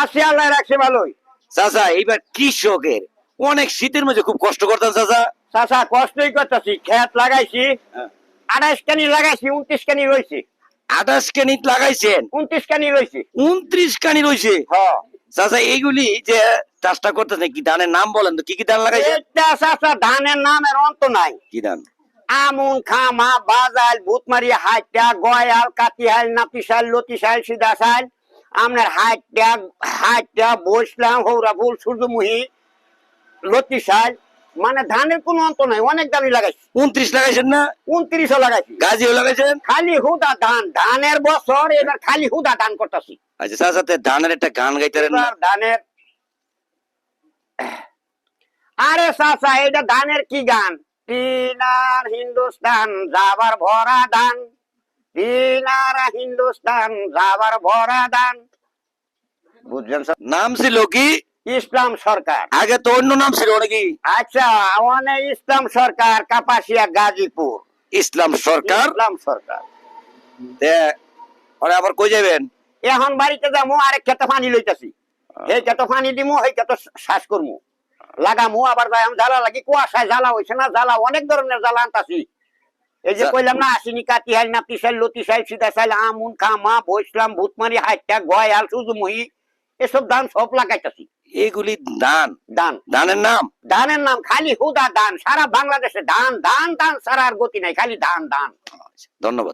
আছি, আল্লাহ রাখছে ভালোই। চাচা এইবার কৃষকের অনেক শীতের মধ্যে খুব কষ্ট করতেন চাচা। চাচা কষ্টই করতেছি, খেত লাগাইছি, 28 কানি লাগাইছি, 29 কানি রয়েছে। 28 কানি লাগাইছেন, 29 কানি রয়েছে। 29 কানি রয়েছে। হ্যাঁ, চাচা এইগুলি যে চাষটা করতেছেন কি ধানের নাম বলেন তো, কি কি ধান লাগাইছেন? এটা চাচা ধানের নামের অন্ত নাই। কি ধান? আমন, খামা, বাজাল, ভূতমারি, হাইটা, গয়াল, কাতিহাল, নাতিশাল, লতিশাল, সিদাশাল, আপনার হাইটা বসলাম, হৌরা ফুল, সূর্যমুখী, লতিশাল, মানে ধানের কোনো অন্ত নাই, অনেক ধানই লাগাইছি। 29 লাগাইছেন না? 29ও লাগাইছি। গাজিও লাগাইছেন? খালি হুদা ধান, ধানের বছর, এবার খালি হুদা ধান করতেছি। আচ্ছা চাচা, তে ধানের একটা গান গাইতেন না? এবার ধানের, আরে চাচা এটা ধানের কি গান? টিনার হিন্দুস্তান যাবার ভরা ধান, টিনার হিন্দুস্তান যাবার ভরা ধান। বুঝছেন স্যার? নাম ছিল কি? ইসলাম সরকার। আগে তো অন্য নাম ছিল নাকি? আচ্ছা, অনেক ইসলাম সরকার, কাপাসিয়া, গাজীপুর। ইসলাম সরকার। ইসলাম সরকার। তে ওরে আবার কই যাবেন? এখন বাড়িতে যাবো, আরেক খেতে পানি লইতেছি। এই খেতে পানি দিমু, এই খেতে শ্বাস করবো, লাগামু, আবার যাই জ্বালা লাগি, কুয়াশায় জ্বালা হয়েছে না, জ্বালা অনেক ধরনের জ্বালা আনতাছি। এই যে কইলাম না, আসিনি, কাতিহাল, নাতিশাল, লতিশাল, সিদাশাল, আমুন, খামা, বৈসলাম, ভূতমারি, হাইটা, গয়াল, সূর্যমুখী, এসব ধান সব লাগাইতাছি। এগুলি ধান? ধান, ধানের নাম? ধানের নাম খালি হুদা ধান। সারা বাংলাদেশে ধান ধান ধান, সারা আর গতি নাই, খালি ধান ধান। ধন্যবাদ।